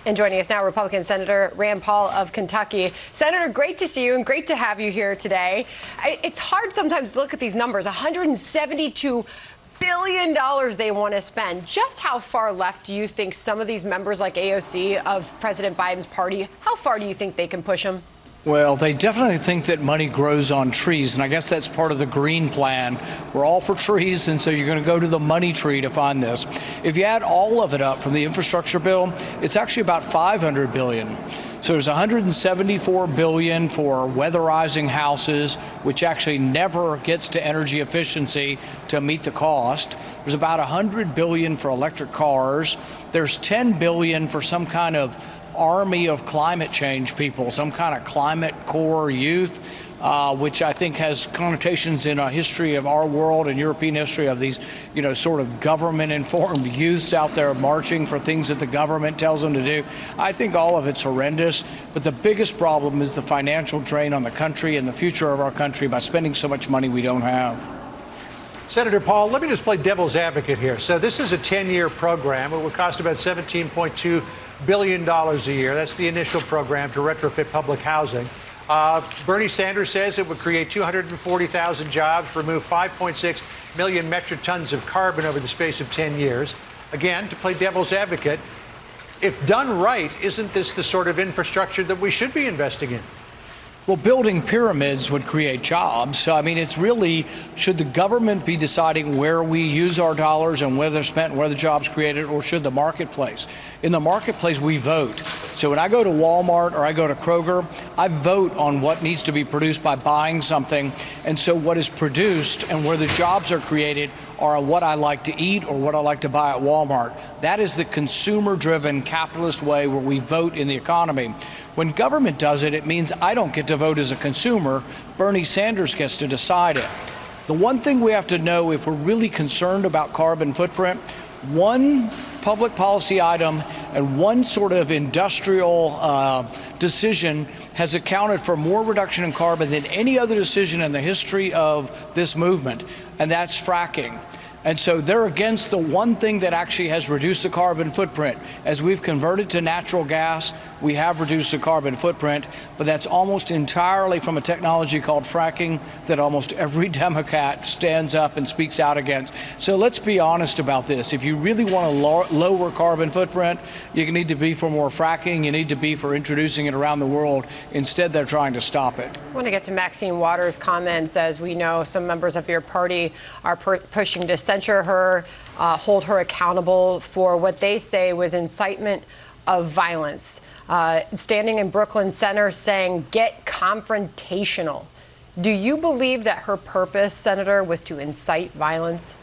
And joining us now, Republican Senator Rand Paul of Kentucky. Senator, great to see you and great to have you here today. It's hard sometimes to look at these numbers. $172 billion they want to spend. Just how far left do you think some of these members like AOC of President Biden's party, how far do you think they can push them? Well, they definitely think that money grows on trees, and I guess that's part of the green plan. We're all for trees, and so you're going to go to the money tree to find this. If you add all of it up from the infrastructure bill, it's actually about $500 billion. So there's $174 billion for weatherizing houses, which actually never gets to energy efficiency to meet the cost. There's about $100 billion for electric cars. There's $10 billion for some kind of army of climate change people, some kind of climate core youth, which I think has connotations in a history of our world and European history of these, sort of government-informed youths out there marching for things that the government tells them to do. I think all of it's horrendous, but the biggest problem is the financial drain on the country and the future of our country by spending so much money we don't have. Senator Paul, let me just play devil's advocate here. So this is a 10-year program. It would cost about $17.2 billion a year. That's the initial program to retrofit public housing. Bernie Sanders says it would create 240,000 jobs, remove 5.6 million metric tons of carbon over the space of 10 years. Again, to play devil's advocate, if done right, isn't this the sort of infrastructure that we should be investing in? Well, building pyramids would create jobs. So, I mean, it's really, should the government be deciding where we use our dollars and where they're spent and where the jobs created, or should the marketplace? In the marketplace, we vote. So when I go to Walmart or I go to Kroger, I vote on what needs to be produced by buying something. And so what is produced and where the jobs are created are what I like to eat or what I like to buy at Walmart. That is the consumer-driven capitalist way where we vote in the economy. When government does it, it means I don't get to vote as a consumer. Bernie Sanders gets to decide it. The one thing we have to know if we're really concerned about carbon footprint, one public policy item and one sort of industrial decision has accounted for more reduction in carbon than any other decision in the history of this movement, and that's fracking. And so they're against the one thing that actually has reduced the carbon footprint. As we've converted to natural gas, we have reduced the carbon footprint, but that's almost entirely from a technology called fracking that almost every Democrat stands up and speaks out against. So let's be honest about this. If you really want to lower carbon footprint, you need to be for more fracking, you need to be for introducing it around the world. Instead, they're trying to stop it. I want to get to Maxine Waters' comments. As we know, some members of your party are pushing to censure her, hold her accountable for what they say was incitement of violence. Standing in Brooklyn Center saying, get confrontational. Do you believe that her purpose, Senator, was to incite violence?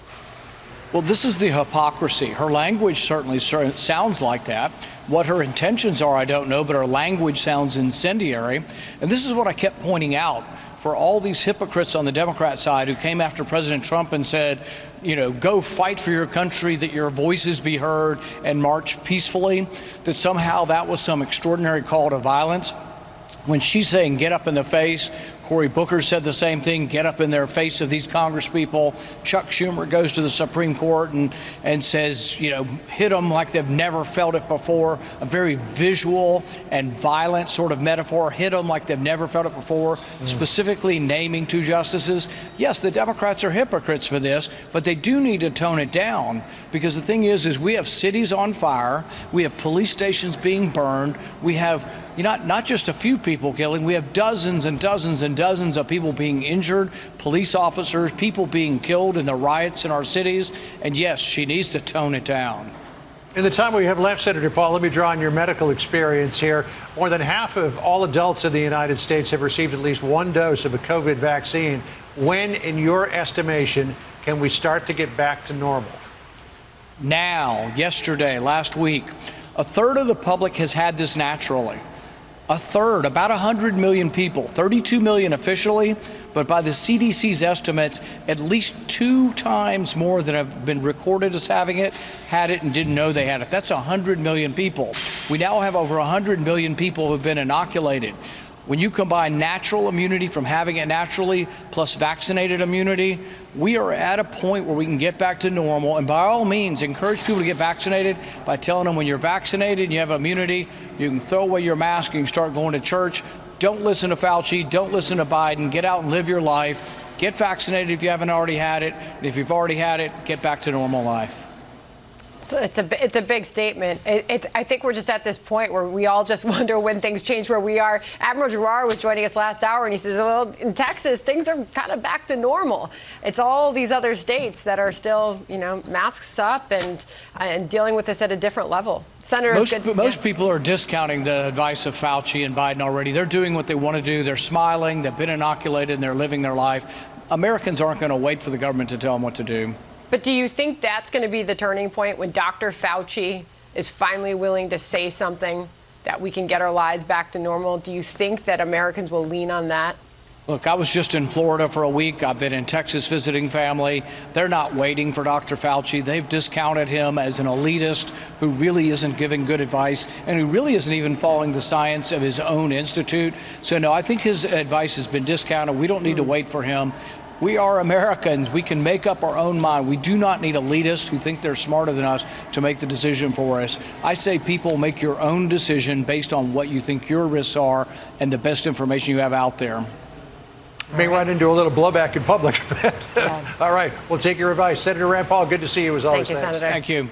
Well, this is the hypocrisy. Her language certainly sounds like that. What her intentions are, I don't know, but her language sounds incendiary. And this is what I kept pointing out for all these hypocrites on the Democrat side who came after President Trump and said, go fight for your country, that your voices be heard, and march peacefully, that somehow that was some extraordinary call to violence. When she's saying get up in the face, Cory Booker said the same thing, get up in their face of these congresspeople. Chuck Schumer goes to the Supreme Court and says, hit them like they've never felt it before. A very visual and violent sort of metaphor, hit them like they've never felt it before, specifically naming two justices. Yes, the Democrats are hypocrites for this, but they do need to tone it down, because the thing is we have cities on fire, we have police stations being burned, we have not just a few people killing, we have dozens and dozens and dozens of people being injured, police officers, people being killed in the riots in our cities. And yes, she needs to tone it down. In the time we have left, Senator Paul, let me draw on your medical experience here. More than half of all adults in the United States have received at least one dose of a COVID vaccine. When, in your estimation, can we start to get back to normal? Now, yesterday, last week, a third of the public has had this naturally. A third, about 100 million people, 32 million officially, but by the CDC's estimates, at least 2 times more that have been recorded as having it, had it and didn't know they had it. That's 100 million people. We now have over 100 million people who've been inoculated. When you combine natural immunity from having it naturally plus vaccinated immunity, we are at a point where we can get back to normal. And by all means, encourage people to get vaccinated by telling them when you're vaccinated and you have immunity, you can throw away your mask and you can start going to church. Don't listen to Fauci. Don't listen to Biden. Get out and live your life. Get vaccinated if you haven't already had it. And if you've already had it, get back to normal life. So it's a big statement. I think we're just at this point where we all just wonder when things change where we are. Admiral Giroir was joining us last hour, and he says, well, in Texas, things are kind of back to normal. It's all these other states that are still, masks up and dealing with this at a different level. Senator, most people are discounting the advice of Fauci and Biden already. They're doing what they want to do. They're smiling. They've been inoculated, and they're living their life. Americans aren't going to wait for the government to tell them what to do. But do you think that's going to be the turning point when Dr. Fauci is finally willing to say something that we can get our lives back to normal? Do you think that Americans will lean on that? Look, I was just in Florida for a week. I've been in Texas visiting family. They're not waiting for Dr. Fauci. They've discounted him as an elitist who really isn't giving good advice and who really isn't even following the science of his own institute. So, no, I think his advice has been discounted. We don't need to wait for him. We are Americans. We can make up our own mind. We do not need elitists who think they're smarter than us to make the decision for us. I say people make your own decision based on what you think your risks are and the best information you have out there. May run into a little blowback in public. All right, we'll take your advice. Senator Rand Paul, good to see you as always. Thank you, Senator. Thank you.